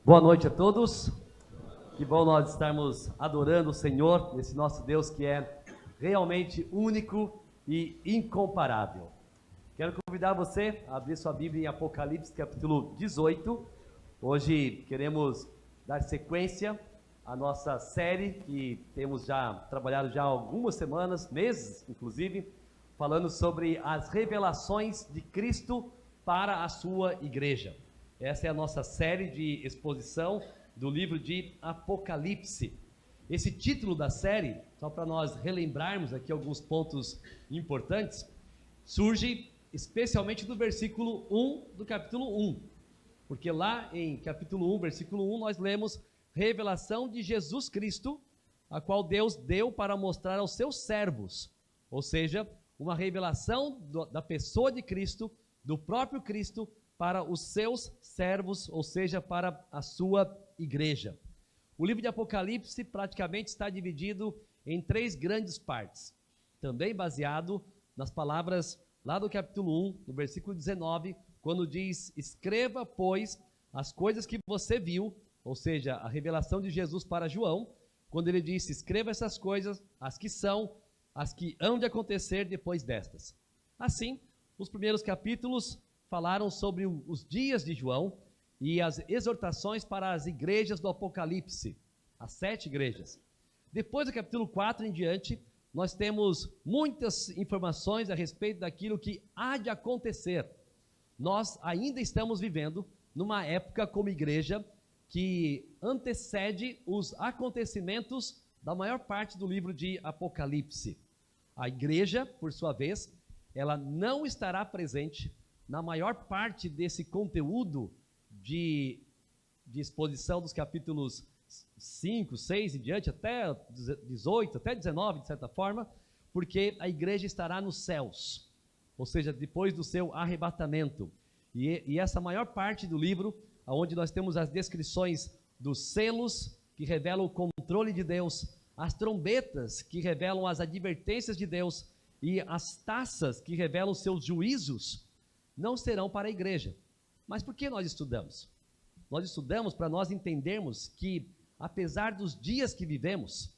Boa noite a todos. Que bom nós estarmos adorando o Senhor, esse nosso Deus que é realmente único e incomparável. Quero convidar você a abrir sua Bíblia em Apocalipse capítulo 18. Hoje queremos dar sequência à nossa série que temos já trabalhado já há algumas semanas, meses inclusive, falando sobre as revelações de Cristo para a sua igreja. Essa é a nossa série de exposição do livro de Apocalipse. Esse título da série, só para nós relembrarmos aqui alguns pontos importantes, surge especialmente do versículo 1 do capítulo 1. Porque lá em capítulo 1, versículo 1, nós lemos revelação de Jesus Cristo, a qual Deus deu para mostrar aos seus servos. Ou seja, uma revelação da pessoa de Cristo, do próprio Cristo, para os seus servos, ou seja, para a sua igreja. O livro de Apocalipse praticamente está dividido em 3 grandes partes, também baseado nas palavras lá do capítulo 1, no versículo 19, quando diz: escreva, pois, as coisas que você viu, ou seja, a revelação de Jesus para João, quando ele disse: escreva essas coisas, as que são, as que hão de acontecer depois destas. Assim, os primeiros capítulos falaram sobre os dias de João e as exortações para as igrejas do Apocalipse, as 7 igrejas. Depois do capítulo 4 em diante, nós temos muitas informações a respeito daquilo que há de acontecer. Nós ainda estamos vivendo numa época como igreja que antecede os acontecimentos da maior parte do livro de Apocalipse. A igreja, por sua vez, ela não estará presente na maior parte desse conteúdo de exposição dos capítulos 5, 6 e diante, até 18, até 19, de certa forma, porque a igreja estará nos céus, ou seja, depois do seu arrebatamento. E essa maior parte do livro, onde nós temos as descrições dos selos que revelam o controle de Deus, as trombetas que revelam as advertências de Deus e as taças que revelam os seus juízos, não serão para a igreja. Mas por que nós estudamos? Nós estudamos para nós entendermos que, apesar dos dias que vivemos,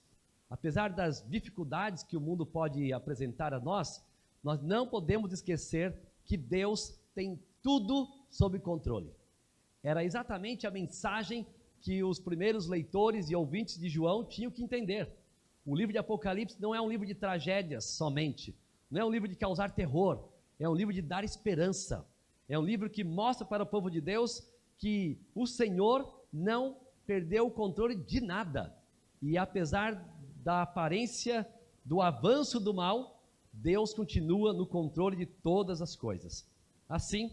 apesar das dificuldades que o mundo pode apresentar a nós, nós não podemos esquecer que Deus tem tudo sob controle. Era exatamente a mensagem que os primeiros leitores e ouvintes de João tinham que entender. O livro de Apocalipse não é um livro de tragédias somente, não é um livro de causar terror, é um livro de dar esperança, é um livro que mostra para o povo de Deus que o Senhor não perdeu o controle de nada, e apesar da aparência do avanço do mal, Deus continua no controle de todas as coisas. Assim,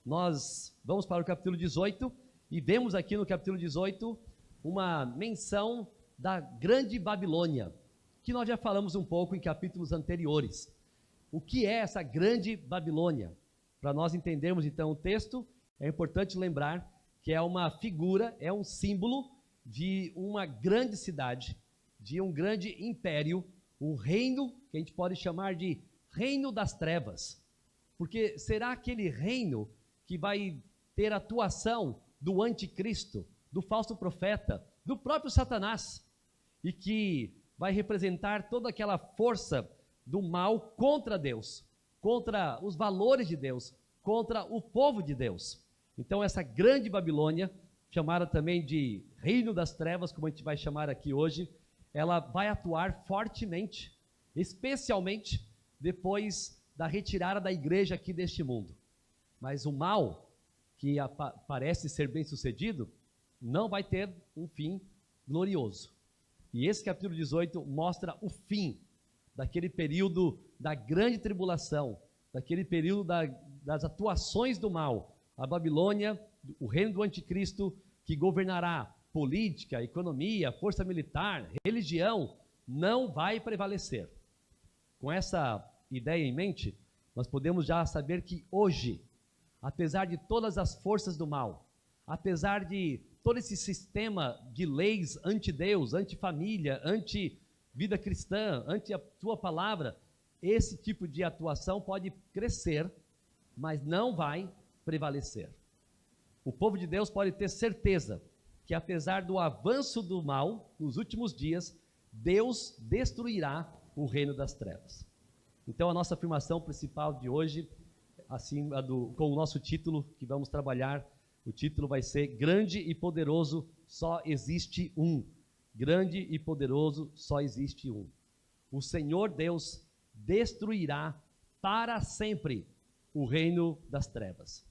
nós vamos para o capítulo 18, e vemos aqui no capítulo 18 uma menção da grande Babilônia, que nós já falamos um pouco em capítulos anteriores. O que é essa grande Babilônia? Para nós entendermos então o texto, é importante lembrar que é uma figura, é um símbolo de uma grande cidade, de um grande império, um reino que a gente pode chamar de reino das trevas. Porque será aquele reino que vai ter atuação do anticristo, do falso profeta, do próprio Satanás, e que vai representar toda aquela força do mal contra Deus, contra os valores de Deus, contra o povo de Deus. Então essa grande Babilônia, chamada também de reino das trevas, como a gente vai chamar aqui hoje, ela vai atuar fortemente, especialmente depois da retirada da igreja aqui deste mundo. Mas o mal, que parece ser bem sucedido, não vai ter um fim glorioso. E esse capítulo 18 mostra o fim daquele período da grande tribulação, daquele período das atuações do mal. A Babilônia, o reino do anticristo, que governará política, economia, força militar, religião, não vai prevalecer. Com essa ideia em mente, nós podemos já saber que hoje, apesar de todas as forças do mal, apesar de todo esse sistema de leis anti-Deus, anti-família, anti-vida cristã, anti a tua palavra, esse tipo de atuação pode crescer, mas não vai prevalecer. O povo de Deus pode ter certeza que apesar do avanço do mal nos últimos dias, Deus destruirá o reino das trevas. Então a nossa afirmação principal de hoje, assim, com o nosso título que vamos trabalhar, o título vai ser Grande e Poderoso, só existe um. Grande e poderoso, só existe um. O Senhor Deus destruirá para sempre o reino das trevas.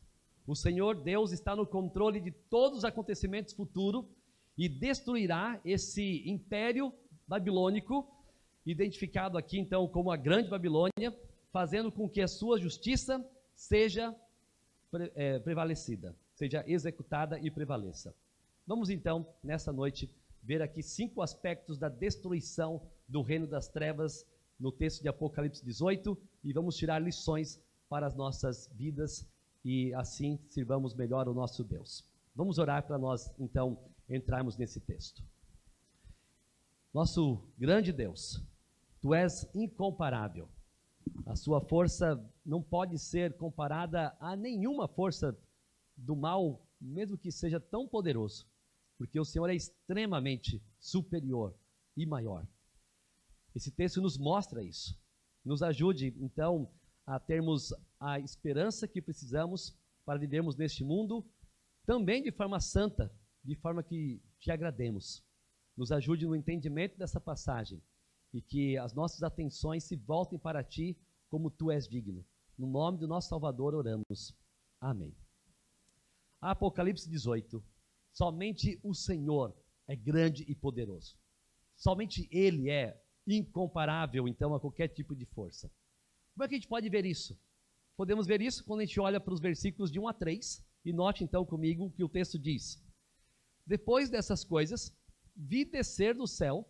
O Senhor Deus está no controle de todos os acontecimentos futuros e destruirá esse império babilônico, identificado aqui então como a Grande Babilônia, fazendo com que a sua justiça seja prevalecida, seja executada e prevaleça. Vamos então, nessa noite, ver aqui 5 aspectos da destruição do reino das trevas no texto de Apocalipse 18 e vamos tirar lições para as nossas vidas e assim sirvamos melhor o nosso Deus. Vamos orar para nós então entrarmos nesse texto. Nosso grande Deus, Tu és incomparável. A sua força não pode ser comparada a nenhuma força do mal, mesmo que seja tão poderoso, porque o Senhor é extremamente superior e maior. Esse texto nos mostra isso. Nos ajude, então, a termos a esperança que precisamos para vivermos neste mundo, também de forma santa, de forma que Te agrademos. Nos ajude no entendimento dessa passagem e que as nossas atenções se voltem para Ti como Tu és digno. No nome do nosso Salvador oramos. Amém. Apocalipse 18. Somente o Senhor é grande e poderoso. Somente Ele é incomparável, então, a qualquer tipo de força. Como é que a gente pode ver isso? Podemos ver isso quando a gente olha para os versículos de 1 a 3, e note então comigo o que o texto diz. Depois dessas coisas, vi descer do céu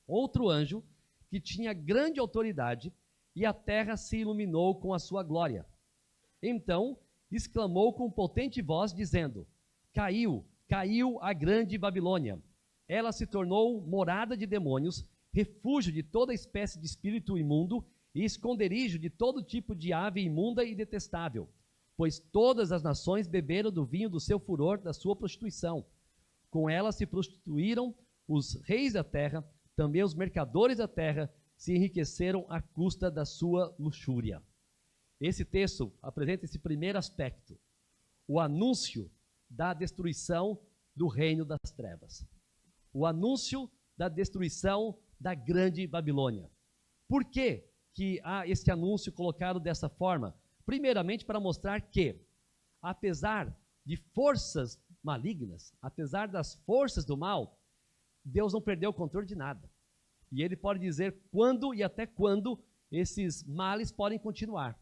outro anjo que tinha grande autoridade, e a terra se iluminou com a sua glória. Então exclamou com potente voz, dizendo: Caiu a grande Babilônia. Ela se tornou morada de demônios, refúgio de toda espécie de espírito imundo e esconderijo de todo tipo de ave imunda e detestável, pois todas as nações beberam do vinho do seu furor, da sua prostituição. Com ela se prostituíram os reis da terra, também os mercadores da terra se enriqueceram à custa da sua luxúria. Esse texto apresenta esse primeiro aspecto, o anúncio da destruição do reino das trevas. O anúncio da destruição da grande Babilônia. Por que há esse anúncio colocado dessa forma? Primeiramente para mostrar que, apesar de forças malignas, apesar das forças do mal, Deus não perdeu o controle de nada. E Ele pode dizer quando e até quando esses males podem continuar.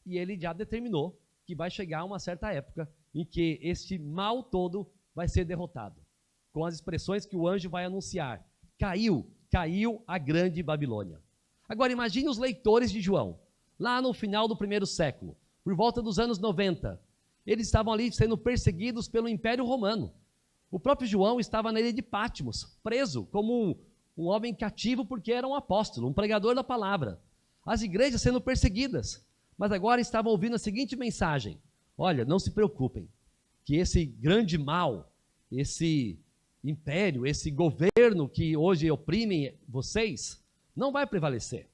E Ele já determinou que vai chegar uma certa época em que este mal todo vai ser derrotado. Com as expressões que o anjo vai anunciar. Caiu a grande Babilônia. Agora imagine os leitores de João, lá no final do primeiro século, por volta dos anos 90. Eles estavam ali sendo perseguidos pelo Império Romano. O próprio João estava na ilha de Patmos, preso como um homem cativo porque era um apóstolo, um pregador da palavra. As igrejas sendo perseguidas, mas agora estavam ouvindo a seguinte mensagem: olha, não se preocupem, que esse grande mal, esse império, esse governo que hoje oprime vocês, não vai prevalecer.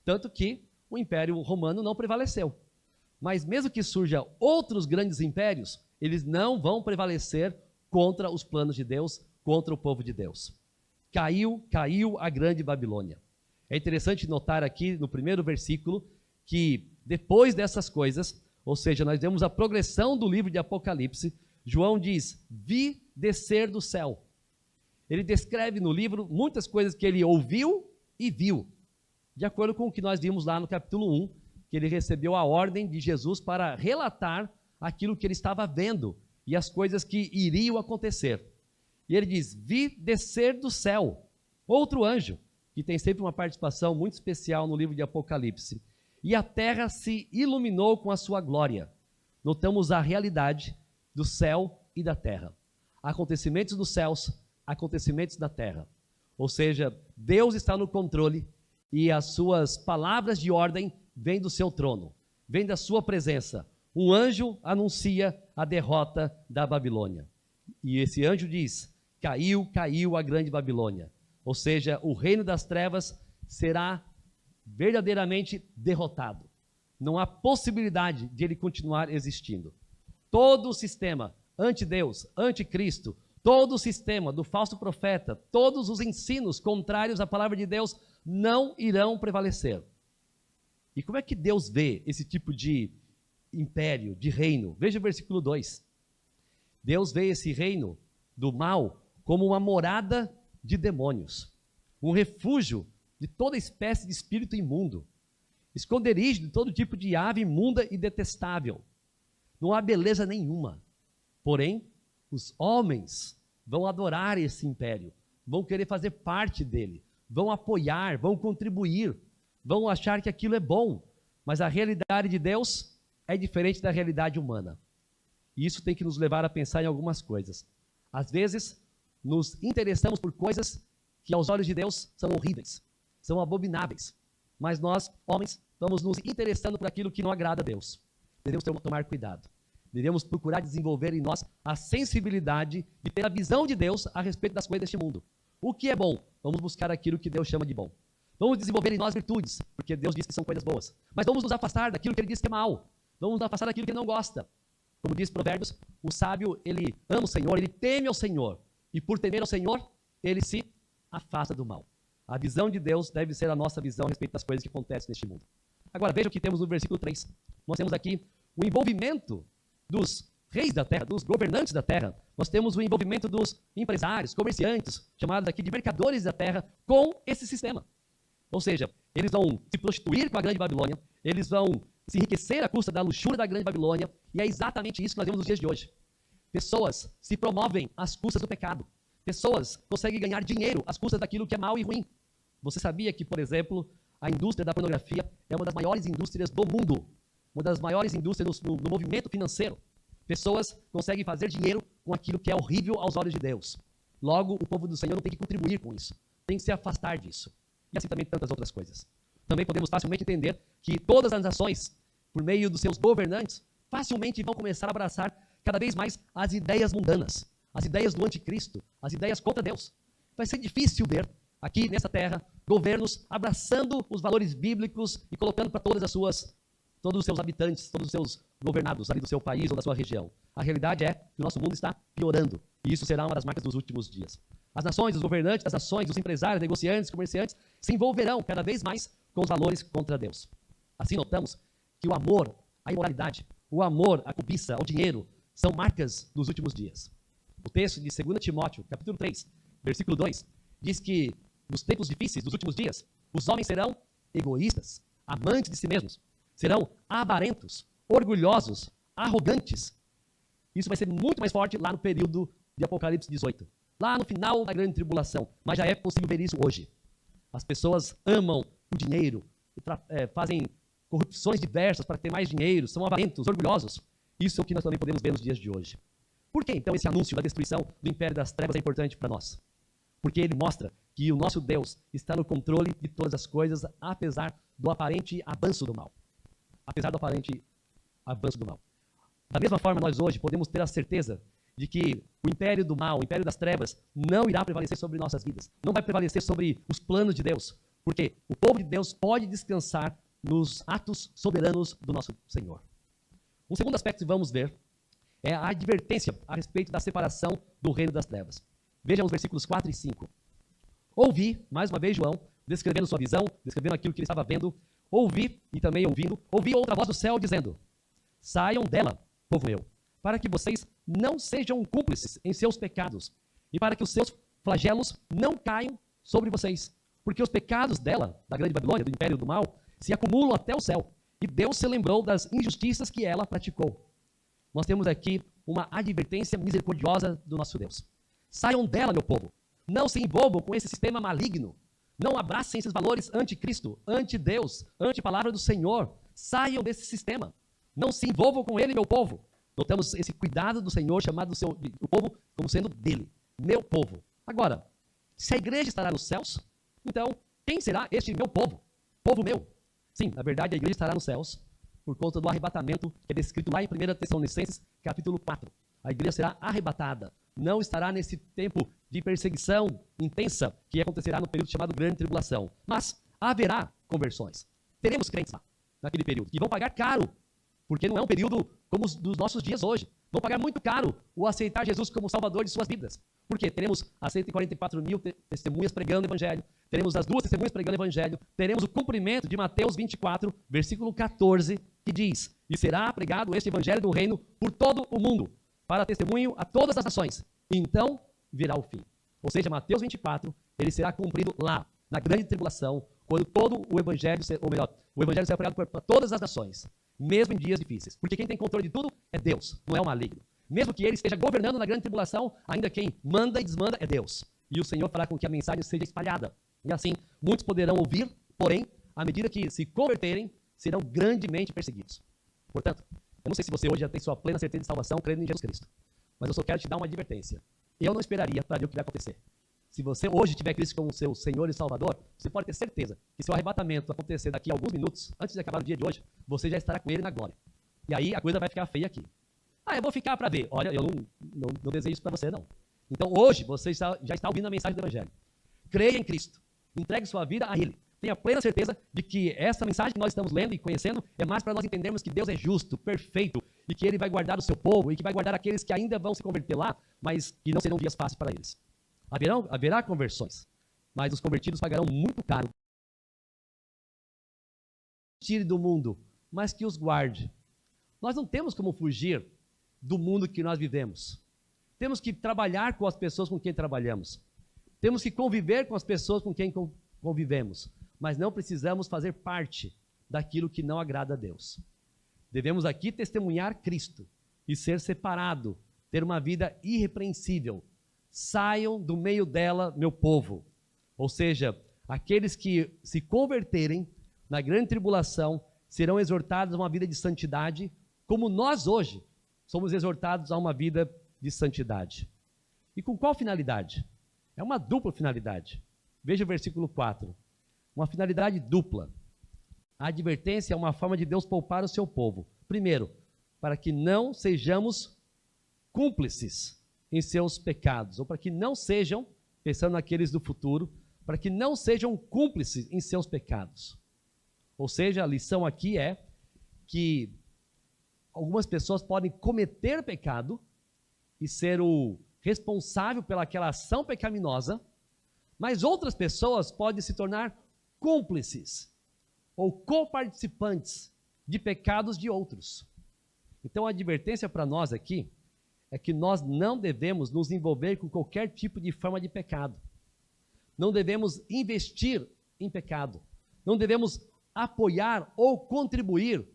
Tanto que o Império Romano não prevaleceu. Mas mesmo que surjam outros grandes impérios, eles não vão prevalecer contra os planos de Deus, contra o povo de Deus. Caiu a grande Babilônia. É interessante notar aqui no primeiro versículo que depois dessas coisas, ou seja, nós vemos a progressão do livro de Apocalipse, João diz: vi descer do céu. Ele descreve no livro muitas coisas que ele ouviu e viu, de acordo com o que nós vimos lá no capítulo 1, que ele recebeu a ordem de Jesus para relatar aquilo que ele estava vendo e as coisas que iriam acontecer. E ele diz: vi descer do céu outro anjo, que tem sempre uma participação muito especial no livro de Apocalipse, e a terra se iluminou com a sua glória. Notamos a realidade do céu e da terra. Acontecimentos dos céus, acontecimentos da terra. Ou seja, Deus está no controle e as suas palavras de ordem vêm do seu trono, vêm da sua presença. Um anjo anuncia a derrota da Babilônia. E esse anjo diz: caiu a grande Babilônia. Ou seja, o reino das trevas será verdadeiramente derrotado. Não há possibilidade de ele continuar existindo. Todo o sistema anti-Deus, anticristo, todo o sistema do falso profeta, todos os ensinos contrários à palavra de Deus não irão prevalecer. E como é que Deus vê esse tipo de império, de reino? Veja o versículo 2. Deus vê esse reino do mal como uma morada de demônios, um refúgio de toda espécie de espírito imundo, esconderijo de todo tipo de ave imunda e detestável. Não há beleza nenhuma. Porém, os homens vão adorar esse império, vão querer fazer parte dele, vão apoiar, vão contribuir, vão achar que aquilo é bom. Mas a realidade de Deus é diferente da realidade humana. E isso tem que nos levar a pensar em algumas coisas. Às vezes, nos interessamos por coisas que aos olhos de Deus são horríveis, são abomináveis. Mas nós, homens, vamos nos interessando por aquilo que não agrada a Deus. Devemos tomar cuidado. Devemos procurar desenvolver em nós a sensibilidade de ter a visão de Deus a respeito das coisas deste mundo. O que é bom? Vamos buscar aquilo que Deus chama de bom. Vamos desenvolver em nós virtudes, porque Deus diz que são coisas boas. Mas vamos nos afastar daquilo que Ele diz que é mal. Vamos nos afastar daquilo que Ele não gosta. Como diz Provérbios, o sábio, ele ama o Senhor, ele teme ao Senhor. E por temer ao Senhor, ele se afasta do mal. A visão de Deus deve ser a nossa visão a respeito das coisas que acontecem neste mundo. Agora veja o que temos no versículo 3. Nós temos aqui o envolvimento dos reis da terra, dos governantes da terra. Nós temos o envolvimento dos empresários, comerciantes, chamados aqui de mercadores da terra, com esse sistema. Ou seja, eles vão se prostituir com a grande Babilônia, eles vão se enriquecer à custa da luxúria da grande Babilônia, e é exatamente isso que nós vemos nos dias de hoje. Pessoas se promovem às custas do pecado. Pessoas conseguem ganhar dinheiro às custas daquilo que é mal e ruim. Você sabia que, por exemplo, a indústria da pornografia é uma das maiores indústrias do mundo, uma das maiores indústrias no movimento financeiro. Pessoas conseguem fazer dinheiro com aquilo que é horrível aos olhos de Deus. Logo, o povo do Senhor não tem que contribuir com isso, tem que se afastar disso. E assim também tantas outras coisas. Também podemos facilmente entender que todas as nações, por meio dos seus governantes, facilmente vão começar a abraçar cada vez mais as ideias mundanas, as ideias do anticristo, as ideias contra Deus. Vai ser difícil ver aqui nessa terra governos abraçando os valores bíblicos e colocando para todos os seus habitantes, todos os seus governados ali do seu país ou da sua região. A realidade é que o nosso mundo está piorando, e isso será uma das marcas dos últimos dias. As nações, os governantes das nações, os empresários, negociantes, comerciantes, se envolverão cada vez mais com os valores contra Deus. Assim notamos que o amor, a imoralidade, o amor, a cobiça, o dinheiro, são marcas dos últimos dias. O texto de 2 Timóteo, capítulo 3, versículo 2, diz que nos tempos difíceis dos últimos dias, os homens serão egoístas, amantes de si mesmos, serão avarentos, orgulhosos, arrogantes. Isso vai ser muito mais forte lá no período de Apocalipse 18, lá no final da grande tribulação, mas já é possível ver isso hoje. As pessoas amam o dinheiro, fazem corrupções diversas para ter mais dinheiro, são avarentos, orgulhosos. Isso é o que nós também podemos ver nos dias de hoje. Por que então esse anúncio da destruição do império das trevas é importante para nós? Porque ele mostra que o nosso Deus está no controle de todas as coisas, apesar do aparente avanço do mal. Apesar do aparente avanço do mal. Da mesma forma, nós hoje podemos ter a certeza de que o império do mal, o império das trevas, não irá prevalecer sobre nossas vidas. Não vai prevalecer sobre os planos de Deus. Porque o povo de Deus pode descansar nos atos soberanos do nosso Senhor. Um segundo aspecto que vamos ver é a advertência a respeito da separação do reino das trevas. Vejam os versículos 4 e 5. Ouvi, mais uma vez João, descrevendo sua visão, descrevendo aquilo que ele estava vendo, ouvi, e também ouvi outra voz do céu dizendo: saiam dela, povo meu, para que vocês não sejam cúmplices em seus pecados, e para que os seus flagelos não caiam sobre vocês. Porque os pecados dela, da grande Babilônia, do império do mal, se acumulam até o céu, e Deus se lembrou das injustiças que ela praticou. Nós temos aqui uma advertência misericordiosa do nosso Deus. Saiam dela, meu povo. Não se envolvam com esse sistema maligno. Não abracem esses valores anti-Cristo, anti-Deus, anti-palavra do Senhor. Saiam desse sistema. Não se envolvam com ele, meu povo. Notamos esse cuidado do Senhor, chamado o povo como sendo dele, meu povo. Agora, se a igreja estará nos céus, então quem será este meu povo? Povo meu. Sim, na verdade a igreja estará nos céus por conta do arrebatamento que é descrito lá em 1 Tessalonicenses, capítulo 4. A igreja será arrebatada. Não estará nesse tempo de perseguição intensa que acontecerá no período chamado Grande Tribulação. Mas haverá conversões. Teremos crentes lá, naquele período, que vão pagar caro, porque não é um período como os dos nossos dias hoje. Vão pagar muito caro o aceitar Jesus como Salvador de suas vidas. Porque teremos as 144 mil testemunhas pregando o Evangelho, teremos as 2 testemunhas pregando o Evangelho, teremos o cumprimento de Mateus 24, versículo 14, que diz: e será pregado este Evangelho do Reino por todo o mundo, para testemunho a todas as nações. E então virá o fim. Ou seja, Mateus 24, ele será cumprido lá, na grande tribulação, quando todo o Evangelho, ou melhor, o Evangelho será pregado para todas as nações, mesmo em dias difíceis. Porque quem tem controle de tudo é Deus, não é o maligno. Mesmo que ele esteja governando na grande tribulação, ainda quem manda e desmanda é Deus. E o Senhor fará com que a mensagem seja espalhada. E assim, muitos poderão ouvir, porém, à medida que se converterem, serão grandemente perseguidos. Portanto, eu não sei se você hoje já tem sua plena certeza de salvação crendo em Jesus Cristo, mas eu só quero te dar uma advertência. Eu não esperaria para ver o que vai acontecer. Se você hoje tiver Cristo como seu Senhor e Salvador, você pode ter certeza que se o arrebatamento acontecer daqui a alguns minutos, antes de acabar o dia de hoje, você já estará com ele na glória. E aí a coisa vai ficar feia aqui. Ah, eu vou ficar para ver. Olha, eu não desejo isso para você, não. Então hoje você já está ouvindo a mensagem do Evangelho. Creia em Cristo. Entregue sua vida a Ele. Tenha plena certeza de que essa mensagem que nós estamos lendo e conhecendo é mais para nós entendermos que Deus é justo, perfeito, e que Ele vai guardar o seu povo, e que vai guardar aqueles que ainda vão se converter lá, mas que não serão dias fáceis para eles. Haverá conversões, mas os convertidos pagarão muito caro. Tire do mundo, mas que os guarde. Nós não temos como fugir do mundo que nós vivemos. Temos que trabalhar com as pessoas com quem trabalhamos. Temos que conviver com as pessoas com quem convivemos. Mas não precisamos fazer parte daquilo que não agrada a Deus. Devemos aqui testemunhar Cristo e ser separado, ter uma vida irrepreensível. Saiam do meio dela, meu povo. Ou seja, aqueles que se converterem na grande tribulação serão exortados a uma vida de santidade, como nós hoje somos exortados a uma vida de santidade. E com qual finalidade? É uma dupla finalidade. Veja o versículo 4. Uma finalidade dupla. A advertência é uma forma de Deus poupar o seu povo. Primeiro, para que não sejamos cúmplices em seus pecados, ou para que não sejam, pensando naqueles do futuro, para que não sejam cúmplices em seus pecados. Ou seja, a lição aqui é que algumas pessoas podem cometer pecado e ser o responsável pelaquela ação pecaminosa, mas outras pessoas podem se tornar cúmplices ou coparticipantes de pecados de outros. Então a advertência para nós aqui é que nós não devemos nos envolver com qualquer tipo de forma de pecado. Não devemos investir em pecado. Não devemos apoiar ou contribuir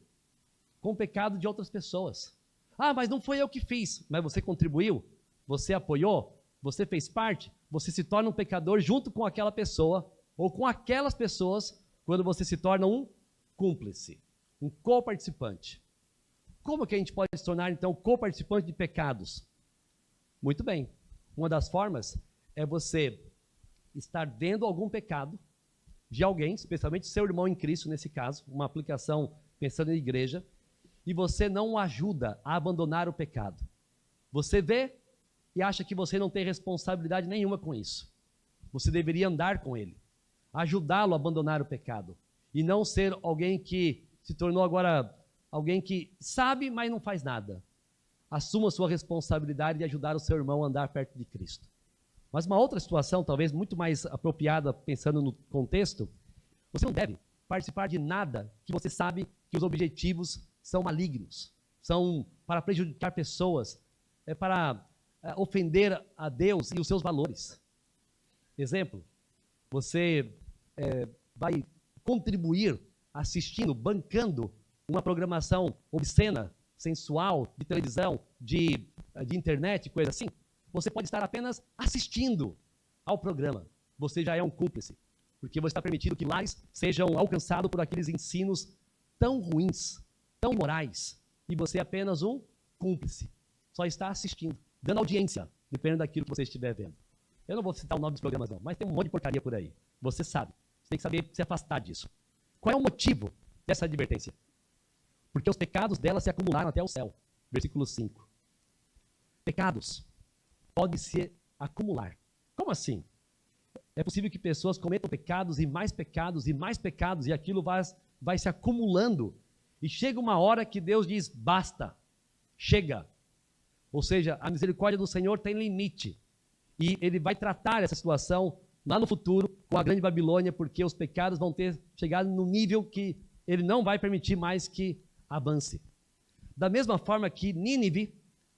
com o pecado de outras pessoas. Ah, mas não foi eu que fiz. Mas você contribuiu? Você apoiou? Você fez parte? Você se torna um pecador junto com aquela pessoa ou com aquelas pessoas quando você se torna um cúmplice, um coparticipante. Como que a gente pode se tornar, então, coparticipante de pecados? Muito bem. Uma das formas é você estar vendo algum pecado de alguém, especialmente seu irmão em Cristo, nesse caso, uma aplicação pensando em igreja, e você não o ajuda a abandonar o pecado. Você vê e acha que você não tem responsabilidade nenhuma com isso. Você deveria andar com ele, ajudá-lo a abandonar o pecado, e não ser alguém que se tornou agora alguém que sabe, mas não faz nada. Assuma a sua responsabilidade de ajudar o seu irmão a andar perto de Cristo. Mas uma outra situação, talvez muito mais apropriada, pensando no contexto, você não deve participar de nada que você sabe que os objetivos são malignos, são para prejudicar pessoas, para ofender a Deus e os seus valores. Exemplo, você vai contribuir assistindo, bancando uma programação obscena, sensual, de televisão, de internet, coisa assim. Você pode estar apenas assistindo ao programa. Você já é um cúmplice, porque você está permitindo que lares sejam alcançados por aqueles ensinos tão ruins, tão imorais, e você é apenas um cúmplice. Só está assistindo, dando audiência, dependendo daquilo que você estiver vendo. Eu não vou citar o nome dos programas não, mas tem um monte de porcaria por aí. Você sabe, você tem que saber se afastar disso. Qual é o motivo dessa advertência? Porque os pecados dela se acumularam até o céu. Versículo 5. Pecados podem se acumular. Como assim? É possível que pessoas cometam pecados, e aquilo vai se acumulando. E chega uma hora que Deus diz, basta, chega. Ou seja, a misericórdia do Senhor tem limite. E Ele vai tratar essa situação lá no futuro com a grande Babilônia, porque os pecados vão ter chegado no nível que Ele não vai permitir mais que avance. Da mesma forma que Nínive,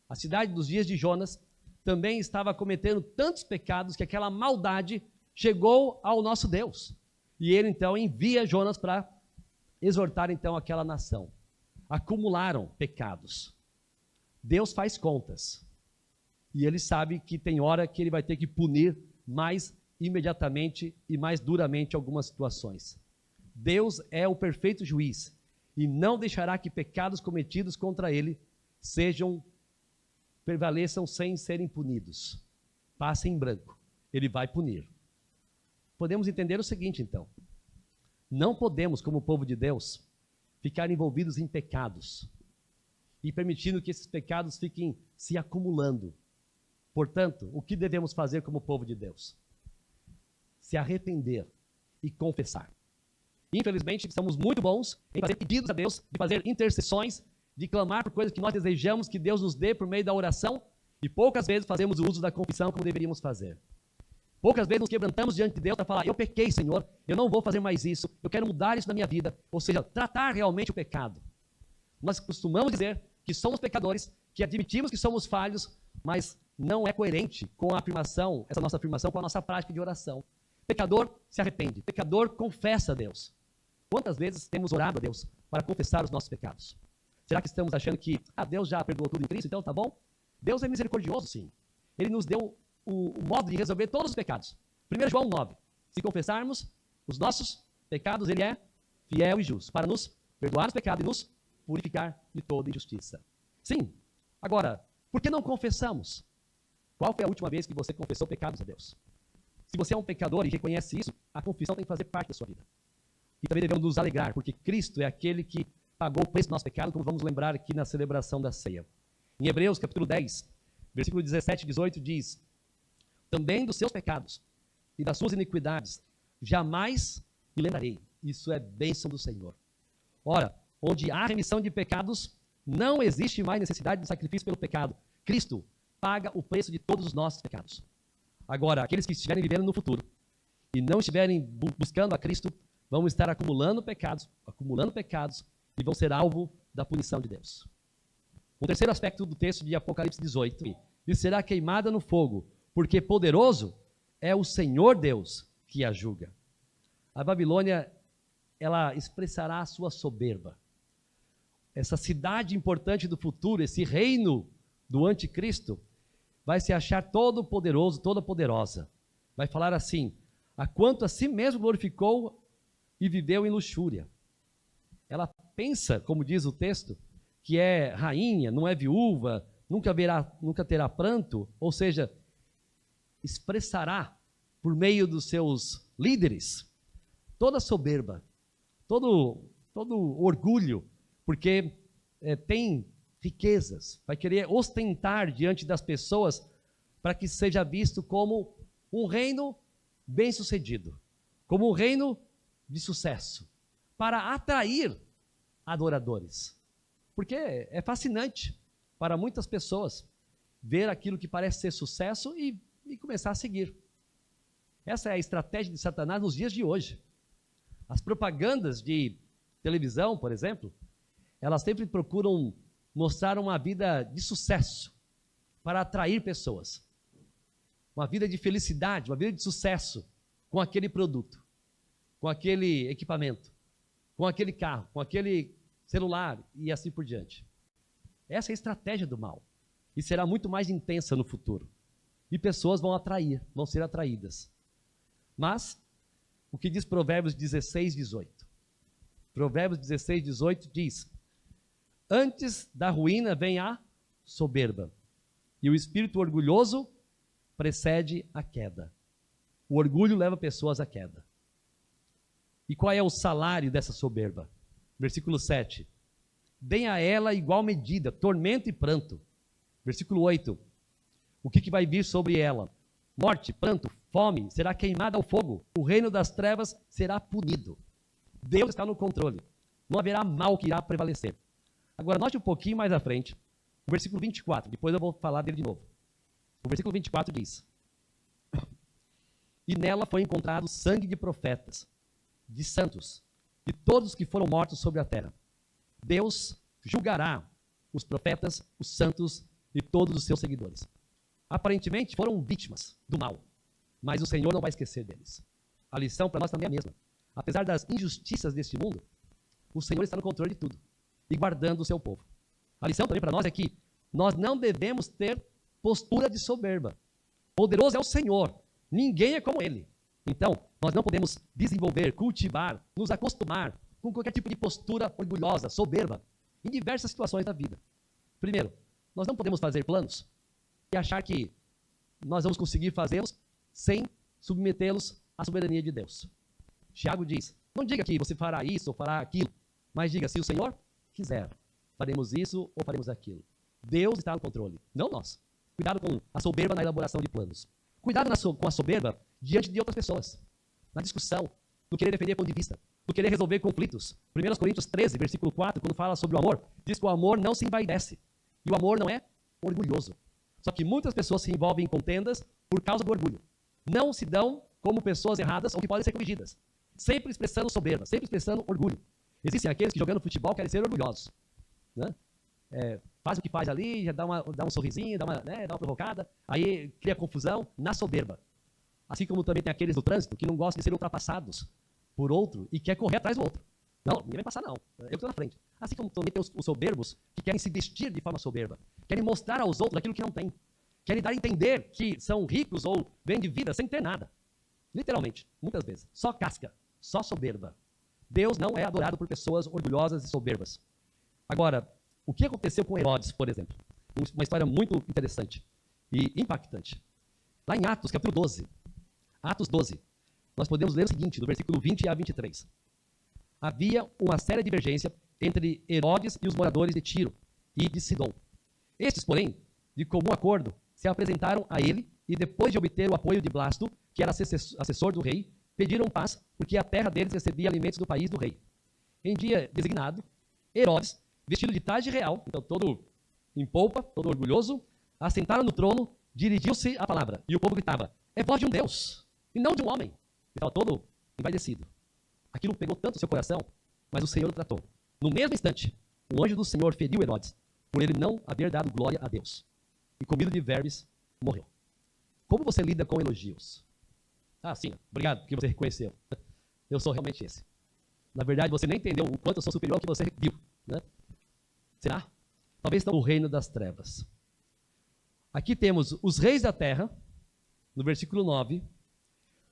a cidade dos dias de Jonas, também estava cometendo tantos pecados que aquela maldade chegou ao nosso Deus. E Ele então envia Jonas para exortar então aquela nação. Acumularam pecados. Deus faz contas. E Ele sabe que tem hora que Ele vai ter que punir mais imediatamente e mais duramente algumas situações. Deus é o perfeito juiz e não deixará que pecados cometidos contra Ele prevaleçam sem serem punidos. Passem em branco. Ele vai punir. Podemos entender o seguinte, então. Não podemos, como povo de Deus, ficar envolvidos em pecados e permitindo que esses pecados fiquem se acumulando. Portanto, o que devemos fazer como povo de Deus? Se arrepender e confessar. Infelizmente, somos muito bons em fazer pedidos a Deus, de fazer intercessões, de clamar por coisas que nós desejamos que Deus nos dê por meio da oração, e poucas vezes fazemos o uso da confissão como deveríamos fazer. Poucas vezes nos quebrantamos diante de Deus para falar, eu pequei, Senhor, eu não vou fazer mais isso, eu quero mudar isso na minha vida, ou seja, tratar realmente o pecado. Nós costumamos dizer que somos pecadores, que admitimos que somos falhos, mas não é coerente com a afirmação, essa nossa afirmação, com a nossa prática de oração. Pecador se arrepende, pecador confessa a Deus. Quantas vezes temos orado a Deus para confessar os nossos pecados? Será que estamos achando que Deus já perdoou tudo em Cristo, então tá bom? Deus é misericordioso, sim. Ele nos deu o modo de resolver todos os pecados. 1 João 9. Se confessarmos os nossos pecados, Ele é fiel e justo para nos perdoar os pecados e nos purificar de toda injustiça. Sim. Agora, por que não confessamos? Qual foi a última vez que você confessou pecados a Deus? Se você é um pecador e reconhece isso, a confissão tem que fazer parte da sua vida. E também devemos nos alegrar, porque Cristo é aquele que pagou o preço do nosso pecado, como vamos lembrar aqui na celebração da ceia. Em Hebreus, capítulo 10, versículo 17 e 18, diz: também dos seus pecados e das suas iniquidades jamais me lembrarei. Isso é bênção do Senhor. Ora, onde há remissão de pecados, não existe mais necessidade de sacrifício pelo pecado. Cristo paga o preço de todos os nossos pecados. Agora, aqueles que estiverem vivendo no futuro e não estiverem buscando a Cristo, vão estar acumulando pecados e vão ser alvo da punição de Deus. O terceiro aspecto do texto de Apocalipse 18, e será queimada no fogo, porque poderoso é o Senhor Deus que a julga. A Babilônia, ela expressará a sua soberba. Essa cidade importante do futuro, esse reino do anticristo, vai se achar todo poderoso, toda poderosa. Vai falar assim, a quanto a si mesmo glorificou e viveu em luxúria. Ela pensa, como diz o texto, que é rainha, não é viúva, nunca terá pranto, ou seja, expressará por meio dos seus líderes toda soberba, todo orgulho, porque tem riquezas, vai querer ostentar diante das pessoas para que seja visto como um reino bem-sucedido, como um reino de sucesso, para atrair adoradores. Porque é fascinante para muitas pessoas ver aquilo que parece ser sucesso e começar a seguir. Essa é a estratégia de Satanás nos dias de hoje. As propagandas de televisão, por exemplo, elas sempre procuram mostrar uma vida de sucesso para atrair pessoas. Uma vida de felicidade, uma vida de sucesso com aquele produto, com aquele equipamento, com aquele carro, com aquele celular e assim por diante. Essa é a estratégia do mal e será muito mais intensa no futuro. E pessoas vão ser atraídas. Mas, o que diz Provérbios 16, 18? Provérbios 16, 18 diz: antes da ruína vem a soberba, e o espírito orgulhoso precede a queda. O orgulho leva pessoas à queda. E qual é o salário dessa soberba? Versículo 7. Deem a ela igual medida, tormento e pranto. Versículo 8. O que vai vir sobre ela? morte, pranto, fome, será queimada ao fogo. O reino das trevas será punido. Deus está no controle. Não haverá mal que irá prevalecer. Agora, note um pouquinho mais à frente, o versículo 24, depois eu vou falar dele de novo. O versículo 24 diz: e nela foi encontrado sangue de profetas, de santos, de todos que foram mortos sobre a terra. Deus julgará os profetas, os santos e todos os seus seguidores. Aparentemente foram vítimas do mal, mas o Senhor não vai esquecer deles. A lição para nós também é a mesma. Apesar das injustiças deste mundo, o Senhor está no controle de tudo e guardando o seu povo. A lição também para nós é que nós não devemos ter postura de soberba. Poderoso é o Senhor, ninguém é como Ele. Então, nós não podemos desenvolver, cultivar, nos acostumar com qualquer tipo de postura orgulhosa, soberba, em diversas situações da vida. Primeiro, nós não podemos fazer planos e achar que nós vamos conseguir fazê-los sem submetê-los à soberania de Deus. Tiago diz, não diga que você fará isso ou fará aquilo, mas diga, se o Senhor quiser, faremos isso ou faremos aquilo. Deus está no controle, não nós. Cuidado com a soberba na elaboração de planos. Cuidado com a soberba diante de outras pessoas. Na discussão, no querer defender ponto de vista, no querer resolver conflitos. 1 Coríntios 13, versículo 4, quando fala sobre o amor, diz que o amor não se envaidece. E o amor não é orgulhoso. Só que muitas pessoas se envolvem em contendas por causa do orgulho. Não se dão como pessoas erradas ou que podem ser corrigidas. Sempre expressando soberba, sempre expressando orgulho. Existem aqueles que jogando futebol querem ser orgulhosos. Né? Faz o que faz ali, já dá um sorrisinho, dá uma provocada, aí cria confusão na soberba. Assim como também tem aqueles do trânsito que não gostam de ser ultrapassados por outro e quer correr atrás do outro. Não, ninguém vai passar não, eu estou na frente. Assim como também tem os soberbos que querem se vestir de forma soberba, querem mostrar aos outros aquilo que não tem, querem dar a entender que são ricos ou vêm de vida sem ter nada. Literalmente, muitas vezes, só casca, só soberba. Deus não é adorado por pessoas orgulhosas e soberbas. Agora, o que aconteceu com Herodes, por exemplo? Uma história muito interessante e impactante. Lá em Atos, capítulo 12, Atos 12, nós podemos ler o seguinte, do versículo 20 a 23. Havia uma séria divergência entre Herodes e os moradores de Tiro e de Sidom. Estes, porém, de comum acordo, se apresentaram a ele e, depois de obter o apoio de Blasto, que era assessor do rei, pediram paz, porque a terra deles recebia alimentos do país do rei. Em dia designado, Herodes, vestido de traje real, então todo em polpa, todo orgulhoso, assentado no trono, dirigiu-se à palavra. E o povo gritava, é voz de um Deus, e não de um homem. Ele estava todo envaidecido. Aquilo pegou tanto o seu coração, mas o Senhor o tratou. No mesmo instante, o anjo do Senhor feriu Herodes, por ele não haver dado glória a Deus. E comido de vermes, morreu. Como você lida com elogios? Ah, sim, obrigado, porque você reconheceu. Eu sou realmente esse. Na verdade, você nem entendeu o quanto eu sou superior ao que você viu. Né? Será? Talvez estão no reino das trevas. Aqui temos os reis da terra, no versículo 9.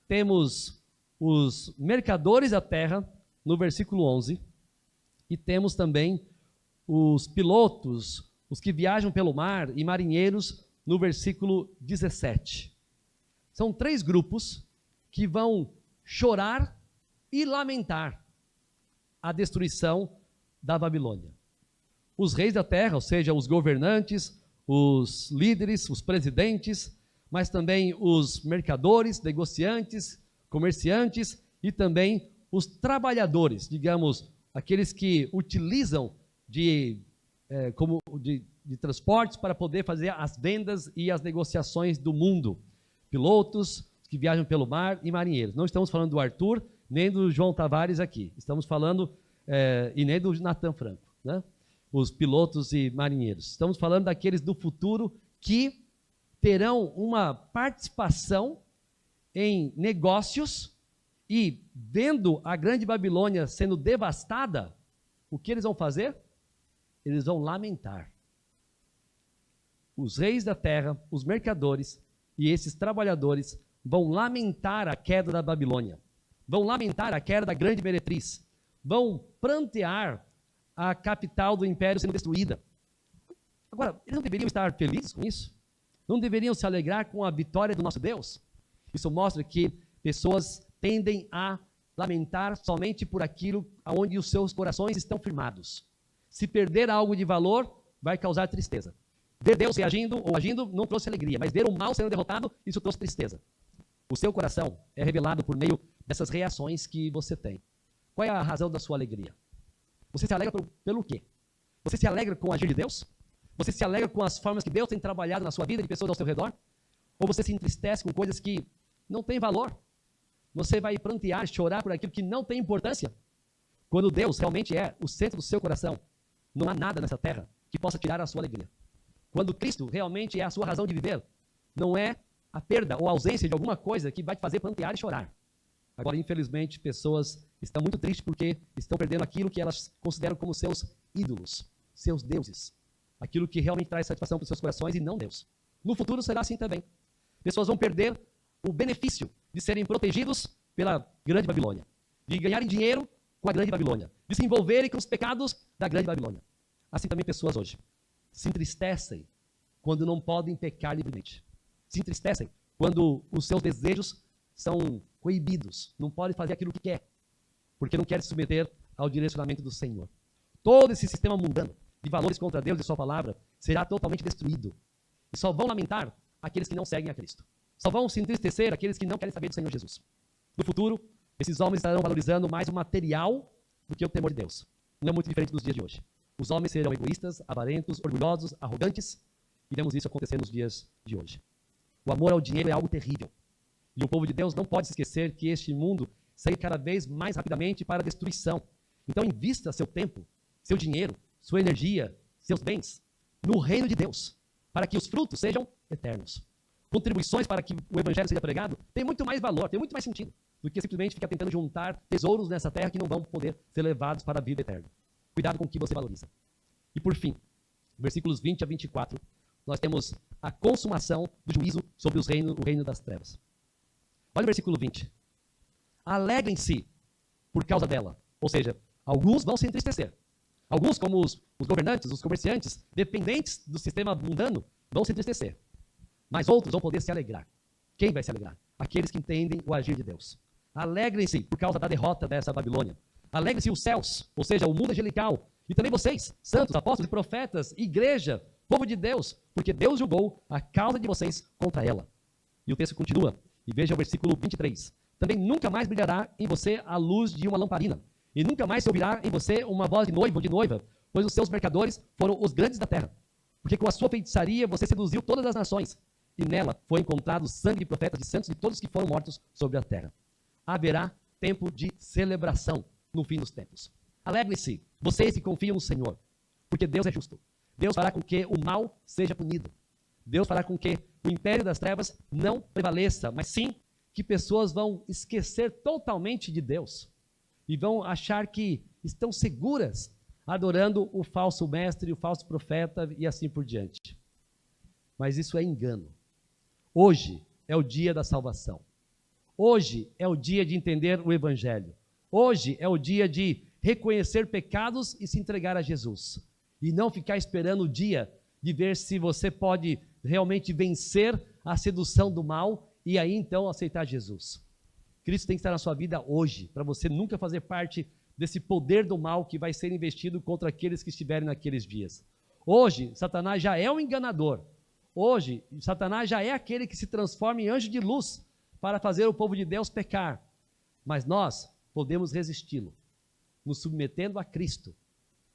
Temos os mercadores da terra, no versículo 11. E temos também os pilotos, os que viajam pelo mar e marinheiros, no versículo 17. São 3 grupos que vão chorar e lamentar a destruição da Babilônia. Os reis da terra, ou seja, os governantes, os líderes, os presidentes, mas também os mercadores, negociantes, comerciantes e também os trabalhadores, digamos, aqueles que utilizam de transportes para poder fazer as vendas e as negociações do mundo. Pilotos que viajam pelo mar e marinheiros. Não estamos falando do Arthur, nem do João Tavares aqui. Estamos falando, e nem do Natan Franco, né? Os pilotos e marinheiros. Estamos falando daqueles do futuro que terão uma participação em negócios e, vendo a grande Babilônia sendo devastada, o que eles vão fazer? Eles vão lamentar. Os reis da terra, os mercadores e esses trabalhadores vão lamentar a queda da Babilônia, vão lamentar a queda da grande meretriz, vão prantear a capital do império sendo destruída. Agora, eles não deveriam estar felizes com isso? Não deveriam se alegrar com a vitória do nosso Deus? Isso mostra que pessoas tendem a lamentar somente por aquilo onde os seus corações estão firmados. Se perder algo de valor, vai causar tristeza. Ver Deus reagindo ou agindo não trouxe alegria, mas ver o mal sendo derrotado, isso trouxe tristeza. O seu coração é revelado por meio dessas reações que você tem. Qual é a razão da sua alegria? Você se alegra pelo quê? Você se alegra com o agir de Deus? Você se alegra com as formas que Deus tem trabalhado na sua vida, de pessoas ao seu redor? Ou você se entristece com coisas que não têm valor? Você vai prantear, chorar por aquilo que não tem importância? Quando Deus realmente é o centro do seu coração, não há nada nessa terra que possa tirar a sua alegria. Quando Cristo realmente é a sua razão de viver, não é a perda ou a ausência de alguma coisa que vai te fazer prantear e chorar. Agora, infelizmente, pessoas estão muito tristes porque estão perdendo aquilo que elas consideram como seus ídolos, seus deuses. Aquilo que realmente traz satisfação para os seus corações e não Deus. No futuro será assim também. Pessoas vão perder o benefício de serem protegidos pela grande Babilônia, de ganharem dinheiro com a grande Babilônia, de se envolverem com os pecados da grande Babilônia. Assim também pessoas hoje se entristecem quando não podem pecar livremente. Se entristecem quando os seus desejos são coibidos, não podem fazer aquilo que quer, porque não querem se submeter ao direcionamento do Senhor. Todo esse sistema mundano de valores contra Deus e sua palavra será totalmente destruído. E só vão lamentar aqueles que não seguem a Cristo. Só vão se entristecer aqueles que não querem saber do Senhor Jesus. No futuro, esses homens estarão valorizando mais o material do que o temor de Deus. Não é muito diferente dos dias de hoje. Os homens serão egoístas, avarentos, orgulhosos, arrogantes, e vemos isso acontecer nos dias de hoje. O amor ao dinheiro é algo terrível. E o povo de Deus não pode se esquecer que este mundo segue cada vez mais rapidamente para a destruição. Então invista seu tempo, seu dinheiro, sua energia, seus bens no reino de Deus, para que os frutos sejam eternos. Contribuições para que o evangelho seja pregado tem muito mais valor, tem muito mais sentido, do que simplesmente ficar tentando juntar tesouros nessa terra que não vão poder ser levados para a vida eterna. Cuidado com o que você valoriza. E por fim, versículos 20 a 24, nós temos a consumação do juízo sobre o reino das trevas. Olha o versículo 20. Alegrem-se por causa dela. Ou seja, alguns vão se entristecer. Alguns, como os governantes, os comerciantes, dependentes do sistema mundano, vão se entristecer. Mas outros vão poder se alegrar. Quem vai se alegrar? Aqueles que entendem o agir de Deus. Alegrem-se por causa da derrota dessa Babilônia. Alegrem-se os céus, ou seja, o mundo angelical. E também vocês, santos, apóstolos e profetas, igreja, povo de Deus, porque Deus julgou a causa de vocês contra ela. E o texto continua. E veja o versículo 23. Também nunca mais brilhará em você a luz de uma lamparina. E nunca mais se ouvirá em você uma voz de noivo ou de noiva, pois os seus mercadores foram os grandes da terra. Porque com a sua feitiçaria você seduziu todas as nações. E nela foi encontrado sangue de profetas, de santos, de todos que foram mortos sobre a terra. Haverá tempo de celebração no fim dos tempos. Alegre-se, vocês que confiam no Senhor, porque Deus é justo. Deus fará com que o mal seja punido. Deus fará com que o império das trevas não prevaleça, mas sim que pessoas vão esquecer totalmente de Deus e vão achar que estão seguras adorando o falso mestre, o falso profeta e assim por diante. Mas isso é engano. Hoje é o dia da salvação. Hoje é o dia de entender o Evangelho. Hoje é o dia de reconhecer pecados e se entregar a Jesus. E não ficar esperando o dia de ver se você pode realmente vencer a sedução do mal e aí então aceitar Jesus. Cristo tem que estar na sua vida hoje, para você nunca fazer parte desse poder do mal que vai ser investido contra aqueles que estiverem naqueles dias. Hoje, Satanás já é um enganador. Hoje, Satanás já é aquele que se transforma em anjo de luz para fazer o povo de Deus pecar. Mas nós podemos resisti-lo, nos submetendo a Cristo,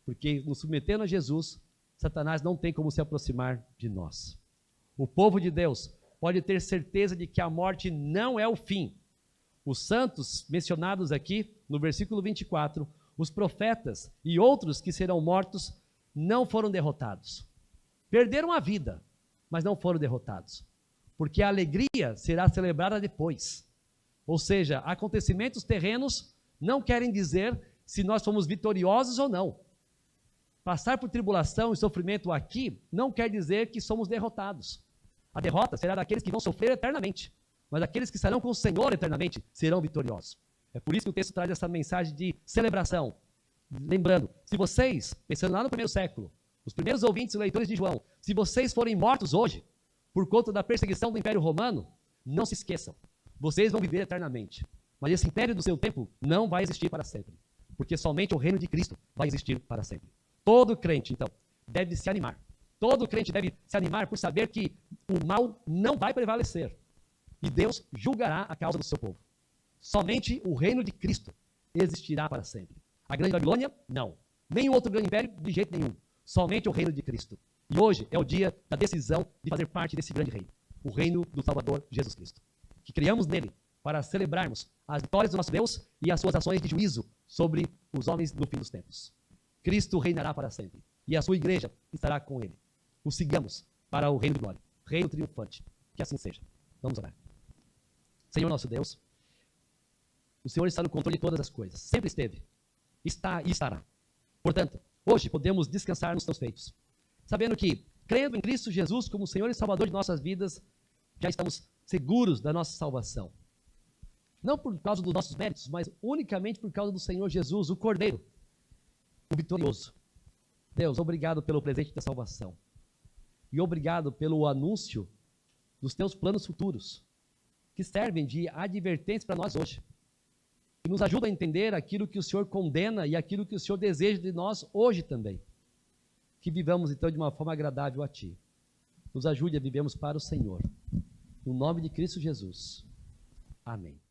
porque nos submetendo a Jesus, Satanás não tem como se aproximar de nós. O povo de Deus pode ter certeza de que a morte não é o fim. Os santos mencionados aqui no versículo 24, os profetas e outros que serão mortos não foram derrotados. Perderam a vida, mas não foram derrotados, porque a alegria será celebrada depois. Ou seja, acontecimentos terrenos não querem dizer se nós fomos vitoriosos ou não. Passar por tribulação e sofrimento aqui não quer dizer que somos derrotados. A derrota será daqueles que vão sofrer eternamente, mas aqueles que estarão com o Senhor eternamente serão vitoriosos. É por isso que o texto traz essa mensagem de celebração. Lembrando, se vocês, pensando lá no primeiro século, os primeiros ouvintes e leitores de João, se vocês forem mortos hoje, por conta da perseguição do Império Romano, não se esqueçam, vocês vão viver eternamente. Mas esse império do seu tempo não vai existir para sempre, porque somente o reino de Cristo vai existir para sempre. Todo crente, então, deve se animar Todo crente deve se animar por saber que o mal não vai prevalecer. E Deus julgará a causa do seu povo. Somente o reino de Cristo existirá para sempre. A grande Babilônia, não. Nem outro grande império, de jeito nenhum. Somente o reino de Cristo. E hoje é o dia da decisão de fazer parte desse grande reino. O reino do Salvador Jesus Cristo. Que criamos nele para celebrarmos as vitórias do nosso Deus e as suas ações de juízo sobre os homens no fim dos tempos. Cristo reinará para sempre. E a sua igreja estará com ele. O sigamos para o reino de glória. Reino triunfante. Que assim seja. Vamos orar. Senhor nosso Deus, o Senhor está no controle de todas as coisas. Sempre esteve. Está e estará. Portanto, hoje podemos descansar nos teus feitos. Sabendo que, crendo em Cristo Jesus como Senhor e Salvador de nossas vidas, já estamos seguros da nossa salvação. Não por causa dos nossos méritos, mas unicamente por causa do Senhor Jesus, o Cordeiro, o vitorioso. Deus, obrigado pelo presente da salvação. E obrigado pelo anúncio dos teus planos futuros, que servem de advertência para nós hoje. E nos ajuda a entender aquilo que o Senhor condena e aquilo que o Senhor deseja de nós hoje também. Que vivamos então de uma forma agradável a Ti. Nos ajude a vivermos para o Senhor. No nome de Cristo Jesus. Amém.